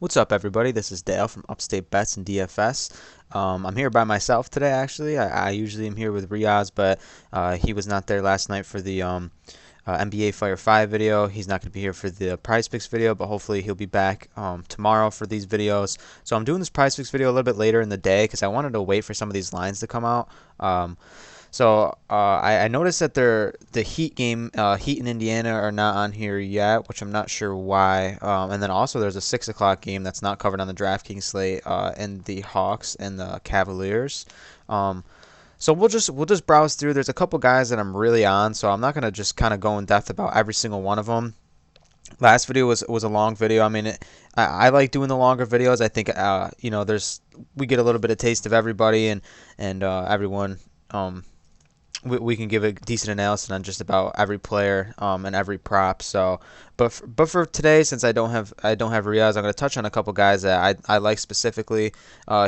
What's up, everybody? This is Dale from Upstate Bets and DFS. I'm here by myself today, actually. I usually am here with Riaz, but he was not there last night for the NBA Fire 5 video. He's not going to be here for the Prize Picks video, but hopefully he'll be back tomorrow for these videos. So I'm doing this Prize Picks video a little bit later in the day because I wanted to wait for some of these lines to come out. I noticed that the Heat game, Heat in Indiana are not on here yet, which I'm not sure why. And then also there's a 6 o'clock game that's not covered on the DraftKings slate, and the Hawks and the Cavaliers. So we'll just browse through. There's a couple guys that I'm really on, so I'm not gonna just kind of go in depth about every single one of them. Last video was a long video. I mean, I like doing the longer videos. I think we get a little bit of taste of everybody and everyone. We can give a decent analysis on just about every player and every prop. So, but for today, since I don't have Riaz, I'm going to touch on a couple guys that I like specifically.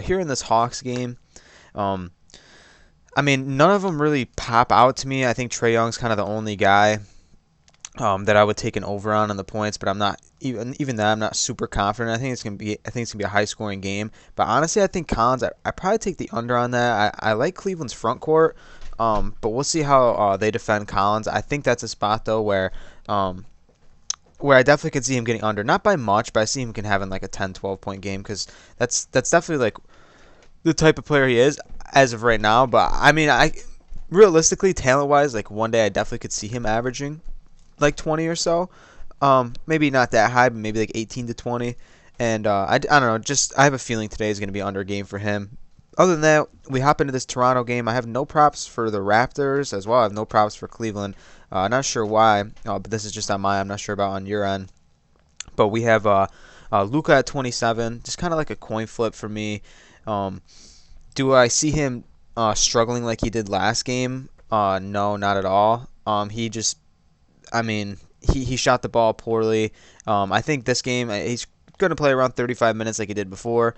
Here in this Hawks game, I mean, none of them really pop out to me. I think Trae Young's kind of the only guy that I would take an over on the points, but I'm not even that I'm not super confident. I think it's gonna be a high scoring game. But honestly, I think Collins. I probably take the under on that. I like Cleveland's front court. But we'll see how they defend Collins. I think that's a spot though where I definitely could see him getting under, not by much, but I see him can have in like a 10, 12 point game because that's definitely like the type of player he is as of right now. But I mean, I realistically, talent wise, like one day I definitely could see him averaging like 20 or so. Maybe not that high, but maybe like 18 to 20. And I don't know. Just I have a feeling today is going to be under game for him. Other than that, we hop into this Toronto game. I have no props for the Raptors as well. I have no props for Cleveland. Not sure why, but this is just on my. I'm not sure about on your end. But we have Luka at 27, just kind of like a coin flip for me. Do I see him struggling like he did last game? No, not at all. I mean, he shot the ball poorly. I think this game he's going to play around 35 minutes like he did before.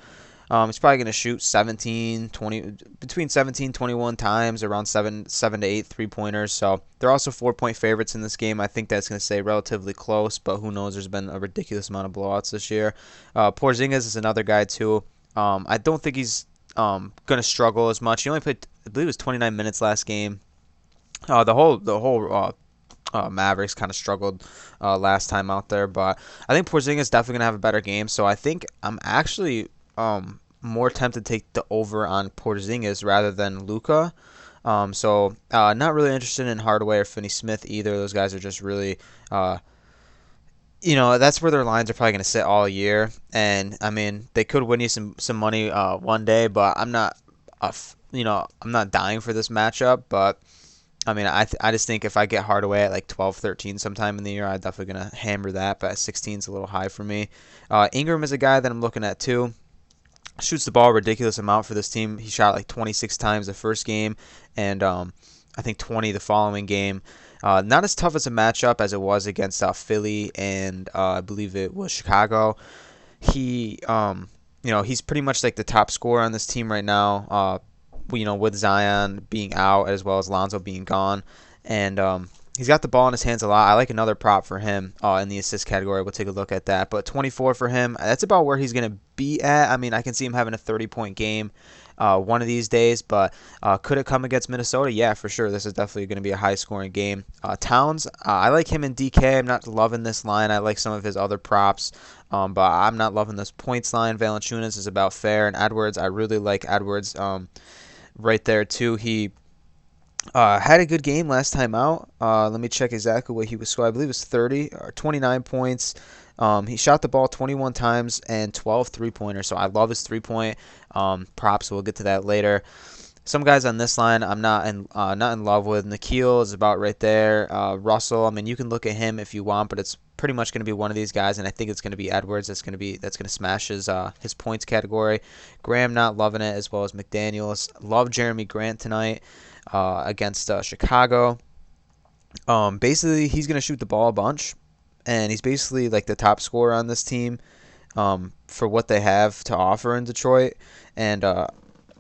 He's probably going to shoot 17, 20, between 17, 21 times, around 7 to 8 three-pointers. So they're also 4-point favorites in this game. I think that's going to stay relatively close, but who knows? There's been a ridiculous amount of blowouts this year. Porzingis is another guy too. I don't think he's going to struggle as much. He only played, I believe it was 29 minutes last game. The whole Mavericks kind of struggled last time out there, but I think Porzingis is definitely going to have a better game. So I think I'm actually more tempted to take the over on Porzingis rather than Luka. Not really interested in Hardaway or Finney-Smith either. Those guys are just really, that's where their lines are probably going to sit all year. And I mean, they could win you some money one day, but I'm not, I'm not dying for this matchup. But I mean, I just think if I get Hardaway at like 12, 13 sometime in the year, I'm definitely going to hammer that. But at 16 is a little high for me. Ingram is a guy that I'm looking at too. Shoots the ball a ridiculous amount for this team. He shot like 26 times the first game, and I think 20 the following game. Not as tough as a matchup as it was against Philly and I believe it was Chicago. He's pretty much like the top scorer on this team right now. With Zion being out as well as Lonzo being gone, and he's got the ball in his hands a lot. I like another prop for him in the assist category. We'll take a look at that. But 24 for him, that's about where he's going to be at. I mean, I can see him having a 30-point game one of these days. But could it come against Minnesota? Yeah, for sure. This is definitely going to be a high-scoring game. Towns, I like him in DK. I'm not loving this line. I like some of his other props. But I'm not loving this points line. Valanciunas is about fair. And Edwards, I really like Edwards right there, too. He had a good game last time out. Let me check exactly what he was scoring. I believe it was 30 or 29 points. He shot the ball 21 times and 12 three-pointers. So I love his three-point props. We'll get to that later. Some guys on this line I'm not in love with. Nikhil is about right there. Russell, I mean, you can look at him if you want, but it's pretty much going to be one of these guys, and I think it's going to be Edwards that's going to smash his points category. Graham, not loving it, as well as McDaniels. Love Jeremy Grant tonight against Chicago. Basically, he's going to shoot the ball a bunch, and he's basically like the top scorer on this team for what they have to offer in Detroit. And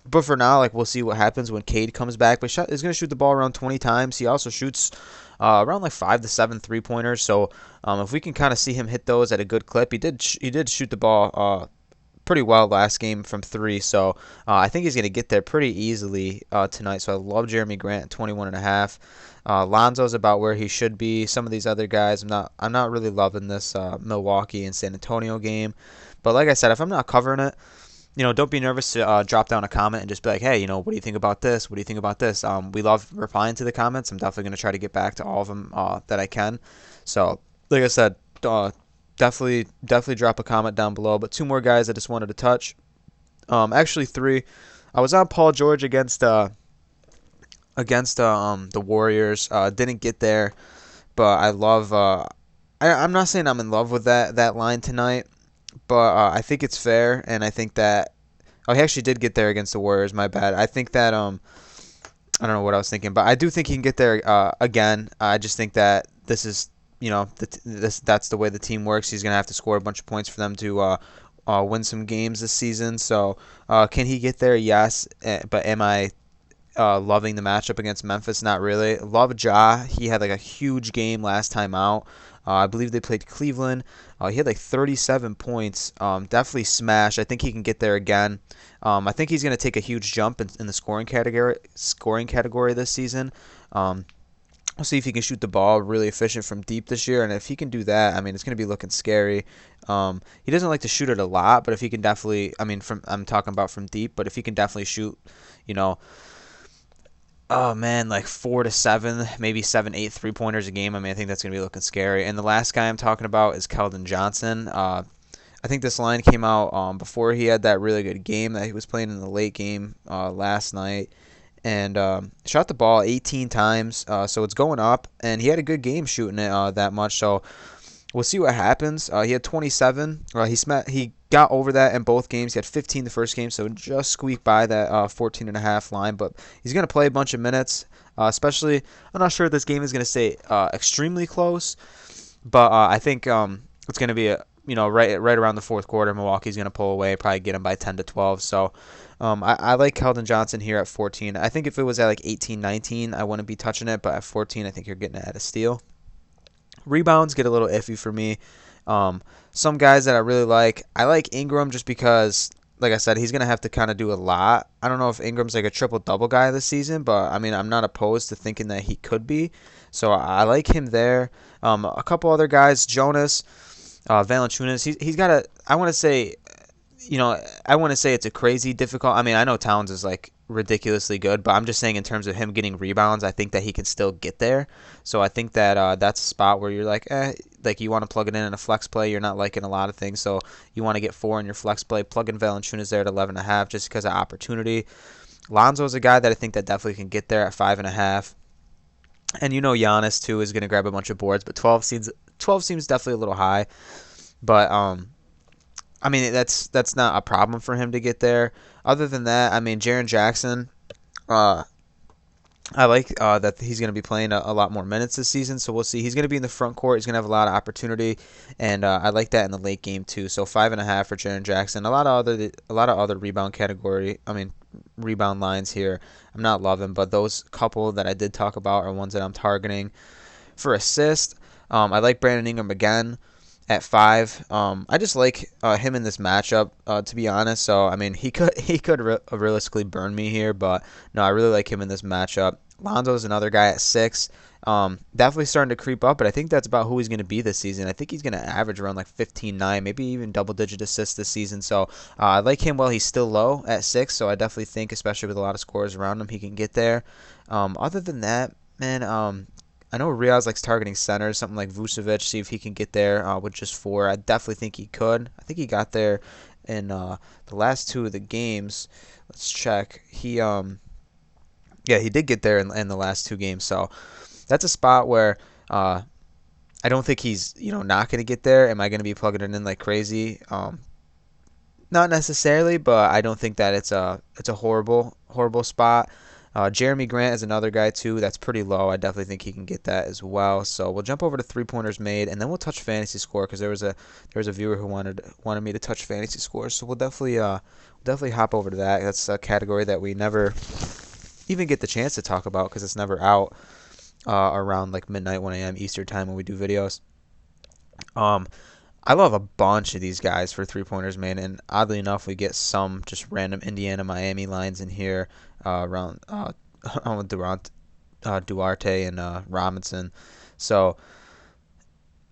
But for now, like we'll see what happens when Cade comes back. But he's going to shoot the ball around 20 times. He also shoots around like 5 to 7 3-pointers. So if we can kind of see him hit those at a good clip, he did shoot the ball pretty well last game from three. So I think he's going to get there pretty easily tonight. So I love Jeremy Grant at 21.5. Lonzo's about where he should be. Some of these other guys, I'm not really loving this Milwaukee and San Antonio game. But like I said, if I'm not covering it, don't be nervous to drop down a comment and just be like, hey, what do you think about this? What do you think about this? We love replying to the comments. I'm definitely going to try to get back to all of them that I can. So, like I said, definitely drop a comment down below. But two more guys I just wanted to touch. Actually, three. I was on Paul George against the Warriors. Didn't get there, but I love. I'm not saying I'm in love with that line tonight, but I think it's fair, and I think that he actually did get there against the Warriors. My bad. I think that I don't know what I was thinking, but I do think he can get there again. I just think that this is that's the way the team works. He's gonna have to score a bunch of points for them to win some games this season. So can he get there? Yes, but am I loving the matchup against Memphis? Not really. Love Ja. He had like a huge game last time out. I believe they played Cleveland. He had like 37 points. Definitely smash. I think he can get there again. I think he's going to take a huge jump in the scoring category this season. We'll see if he can shoot the ball really efficient from deep this year. And if he can do that, I mean, it's going to be looking scary. He doesn't like to shoot it a lot, but if he can definitely, I'm talking about from deep, but if he can definitely shoot, oh man, like 4 to 7, maybe 7, 8 3-pointers a game. I think that's gonna be looking scary. And the last guy I'm talking about is Keldon Johnson. I think this line came out before he had that really good game that he was playing in the late game last night, and shot the ball 18 times. So it's going up, and he had a good game shooting it that much. So we'll see what happens. He had 27. He got over that in both games. He had 15 the first game, so just squeaked by that 14.5 line. But he's going to play a bunch of minutes, especially. I'm not sure if this game is going to stay extremely close, but I think it's going to be right around the fourth quarter. Milwaukee's going to pull away, probably get him by 10 to 12. So I like Keldon Johnson here at 14. I think if it was at like 18, 19, I wouldn't be touching it, but at 14, I think you're getting it at a steal. Rebounds get a little iffy for me. Some guys that I really like, I like Ingram just because, like I said, he's going to have to kind of do a lot. I don't know if Ingram's like a triple-double guy this season, but, I'm not opposed to thinking that he could be. So I like him there. A couple other guys, Jonas, Valanciunas, he's got a, I want to say it's a crazy difficult. I know Towns is like ridiculously good, but I'm just saying in terms of him getting rebounds, I think that he can still get there. So I think that that's a spot where you're like you want to plug it in a flex play. You're not liking a lot of things, so you want to get 4 in your flex play. Plug in Valanciunas there at 11.5 just because of opportunity. Lonzo's a guy that I think that definitely can get there at 5.5. And Giannis too is going to grab a bunch of boards, but 12 seems definitely a little high. But that's not a problem for him to get there. Other than that, Jaren Jackson, I like that he's going to be playing a lot more minutes this season, so we'll see. He's going to be in the front court. He's going to have a lot of opportunity, and I like that in the late game too. So 5.5 for Jaren Jackson. A lot of other rebound lines here. I'm not loving, but those couple that I did talk about are ones that I'm targeting. For assist, I like Brandon Ingram again at 5. I just like him in this matchup, to be honest. So he could realistically burn me here, but no, I really like him in this matchup. Lonzo's another guy at 6. Definitely starting to creep up, but I think that's about who he's going to be this season. I think he's going to average around like 15-9, maybe even double-digit assists this season. So I like him while he's still low at 6. So I definitely think, especially with a lot of scorers around him, he can get there. Other than that, man, I know Riaz likes targeting centers, something like Vucevic, see if he can get there with just 4. I definitely think he could. I think he got there in the last 2 of the games. Let's check. He did get there in the last 2 games. So that's a spot where I don't think he's not going to get there. Am I going to be plugging it in like crazy? Not necessarily, but I don't think that it's a horrible spot. Jeremy Grant is another guy too. That's pretty low. I definitely think he can get that as well. So we'll jump over to 3-pointers made, and then we'll touch fantasy score because there was a viewer who wanted me to touch fantasy scores. So we'll definitely hop over to that. That's a category that we never even get the chance to talk about because it's never out around like midnight, 1 a.m. Eastern time when we do videos. I love a bunch of these guys for 3-pointers, man, and oddly enough, we get some just random Indiana, Miami lines in here around Duarte and Robinson. So,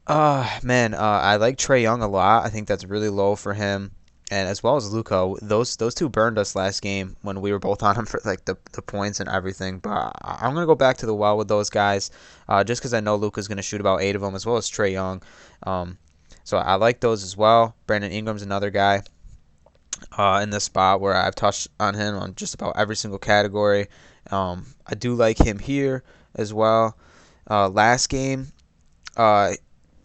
man, I like Trae Young a lot. I think that's really low for him, and as well as Luka. Those two burned us last game when we were both on him for like the points and everything. But I'm gonna go back to the well with those guys, just because I know Luka's gonna shoot about 8 of them, as well as Trae Young. So I like those as well. Brandon Ingram's another guy in this spot where I've touched on him on just about every single category. I do like him here as well. Last game, I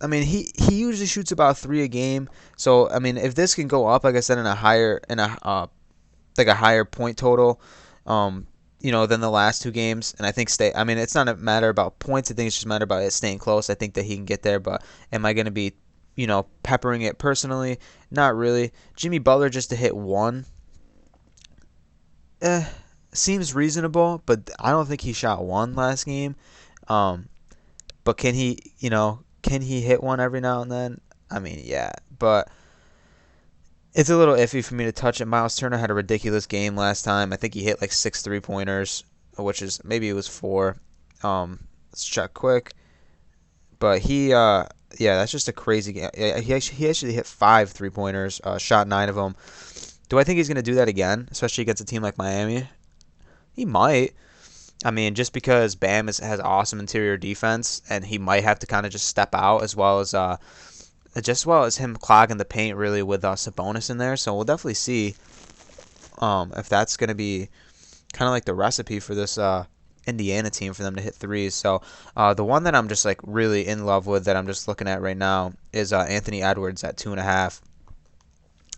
mean he usually shoots about 3 a game. So I mean if this can go up, like I said, in a higher like a higher point total, than the last 2 games, and I think I mean it's not a matter about points. I think it's just a matter about it staying close. I think that he can get there, but am I going to be peppering it personally? Not really. Jimmy Butler just to hit 1, seems reasonable, but I don't think he shot 1 last game. But can he hit 1 every now and then? I mean, yeah, but it's a little iffy for me to touch it. Miles Turner had a ridiculous game last time. I think he hit like 6 3-pointers, which is maybe it was 4. Let's check quick. But yeah, that's just a crazy game. He actually hit 5 3-pointers, shot 9 of them. Do I think he's going to do that again, especially against a team like Miami? He might. I mean, just because Bam has awesome interior defense, and he might have to kind of just step out as well as him clogging the paint really with Sabonis in there. So we'll definitely see if that's going to be kind of like the recipe for this Indiana team for them to hit threes. So the one that I'm just like really in love with that I'm just looking at right now is Anthony Edwards at 2.5.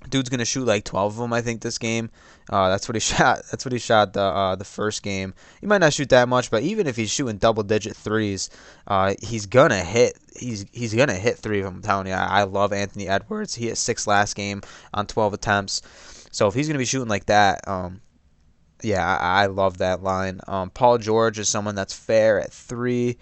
Dude's gonna shoot like 12 of them, I think, this game. That's what he shot. That's what he shot the first game. He might not shoot that much, but even if he's shooting double-digit threes, he's gonna hit. He's gonna hit 3 of them. I'm telling you, I love Anthony Edwards. He hit 6 last game on 12 attempts. So if he's gonna be shooting like that, yeah, I love that line. Paul George is someone that's fair at 3.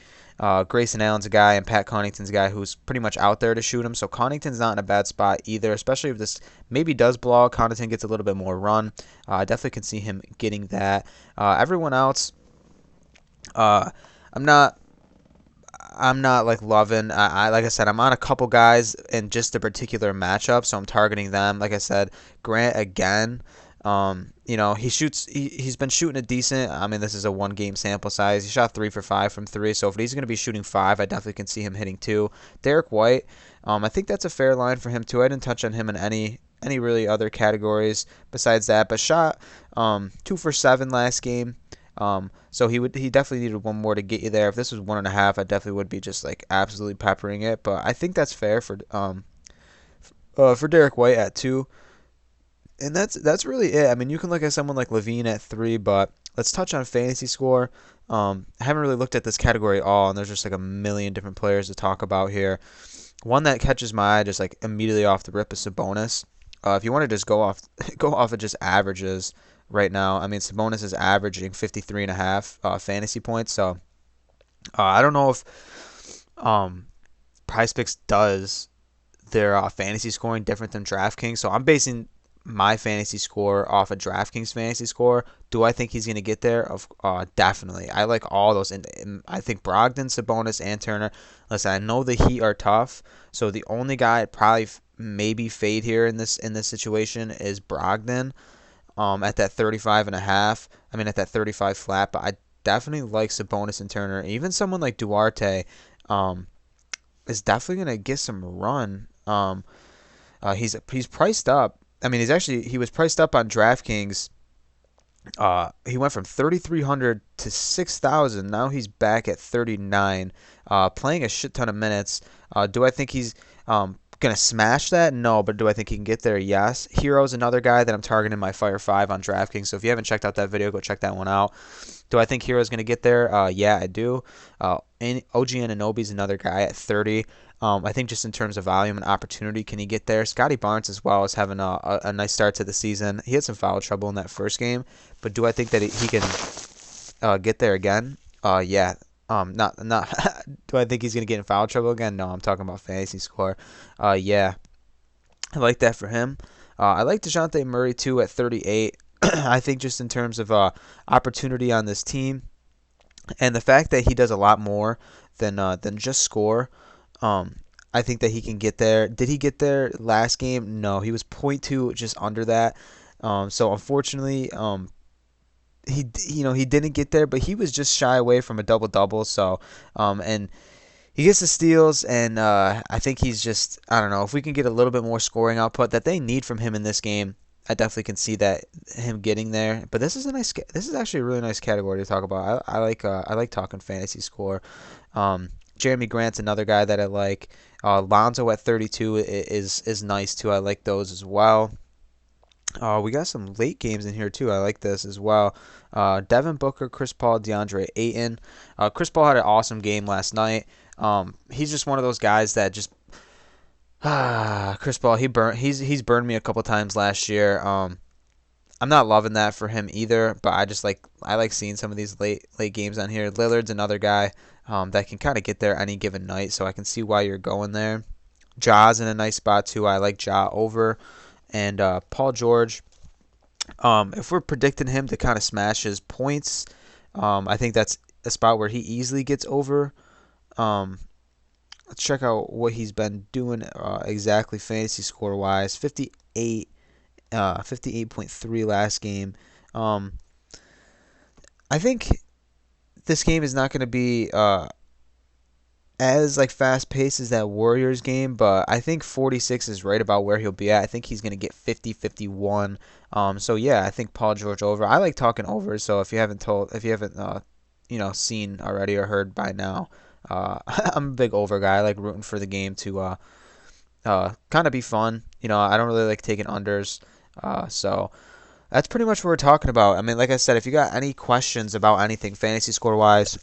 Grayson Allen's a guy, and Pat Connaughton's a guy who's pretty much out there to shoot him. So Connaughton's not in a bad spot either, especially if this maybe does blow out. Connaughton gets a little bit more run. I definitely can see him getting that. Everyone else, I'm not like loving. Like I said, I'm on a couple guys in just a particular matchup, so I'm targeting them. Like I said, Grant again. He's been shooting a decent. I mean, this is a 1-game sample size. He shot 3 for 5 from 3. So if he's going to be shooting 5, I definitely can see him hitting 2. Derek White, I think that's a fair line for him too. I didn't touch on him in any really other categories besides that, but shot 2 for 7 last game. So he definitely needed 1 more to get you there. If this was 1.5, I definitely would be just like absolutely peppering it. But I think that's fair for Derek White at 2. And that's really it. I mean, you can look at someone like Levine at 3, but let's touch on fantasy score. I haven't really looked at this category at all, and there's just like a million different players to talk about here. One that catches my eye just like immediately off the rip is Sabonis. If you want to just go off of just averages right now, I mean Sabonis is averaging 53.5 fantasy points. So I don't know if PrizePicks does their fantasy scoring different than DraftKings. So I'm basing my fantasy score off of DraftKings fantasy score. Do I think he's going to get there? Definitely. I like all those. And I think Brogdon, Sabonis, and Turner. Listen, I know the Heat are tough, so the only guy I'd probably maybe fade here in this situation is Brogdon at that 35.5. I mean, at that 35 flat, but I definitely like Sabonis and Turner. Even someone like Duarte is definitely going to get some run. He's priced up. I mean, he was priced up on DraftKings. He went from 3,300 to 6,000. Now he's back at 39, playing a shit ton of minutes. Do I think he's gonna smash that? No, but do I think he can get there? Yes. Hero's another guy that I'm targeting in my Fire 5 on DraftKings. So if you haven't checked out that video, go check that one out. Do I think Hero's gonna get there? Yeah, I do. And OG Anunoby's another guy at 30. I think just in terms of volume and opportunity, can he get there? Scotty Barnes as well is having a nice start to the season. He had some foul trouble in that first game, but do I think that he can get there again? Yeah. Not. Do I think he's gonna get in foul trouble again? No, I'm talking about fantasy score. Yeah, I like that for him. I like DeJounte Murray too at 38. I think just in terms of opportunity on this team, and the fact that he does a lot more than just score. I think that he can get there. Did he get there last game? No, he was point 0.2 just under that. So unfortunately, he didn't get there, but he was just shy away from a double double. So and he gets the steals, and I think he's just, I don't know, if we can get a little bit more scoring output that they need from him in this game, I definitely can see that him getting there. But this is actually a really nice category to talk about. I like talking fantasy score. Jeremy Grant's another guy that I like. Lonzo at 32 is nice too. I like those as well. We got some late games in here too. I like this as well. Devin Booker, Chris Paul, DeAndre Ayton. Chris Paul had an awesome game last night. He's just one of those guys that just Chris Paul. He's burned me a couple times last year. I'm not loving that for him either, but I like seeing some of these late games on here. Lillard's another guy that can kind of get there any given night, so I can see why you're going there. Ja's in a nice spot too. I like Ja over. And Paul George, if we're predicting him to kind of smash his points, I think that's a spot where he easily gets over. Let's check out what he's been doing exactly fantasy score wise. 58.3 last game. I think this game is not going to be as fast paced as that Warriors game, but I think 46 is right about where he'll be at. I think he's going to get 50, 51. So yeah, I think Paul George over. I like talking over, so if you haven't seen already or heard by now, I'm a big over guy. I like rooting for the game to kind of be fun. I don't really like taking unders. So that's pretty much what we're talking about. I mean, like I said, if you got any questions about anything fantasy score wise,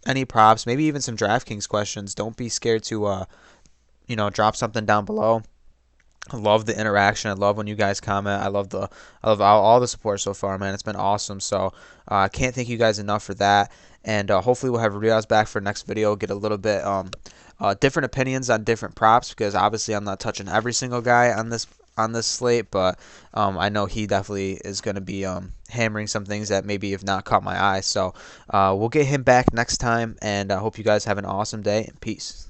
any props, maybe even some DraftKings questions, don't be scared to drop something down below. I love the interaction. I love when you guys comment. I love all the support so far, man. It's been awesome. So I can't thank you guys enough for that. And hopefully we'll have Rebounds back for next video. Get a little bit different opinions on different props, because obviously I'm not touching every single guy on this slate, but I know he definitely is going to be hammering some things that maybe have not caught my eye. So we'll get him back next time, and I hope you guys have an awesome day, and peace.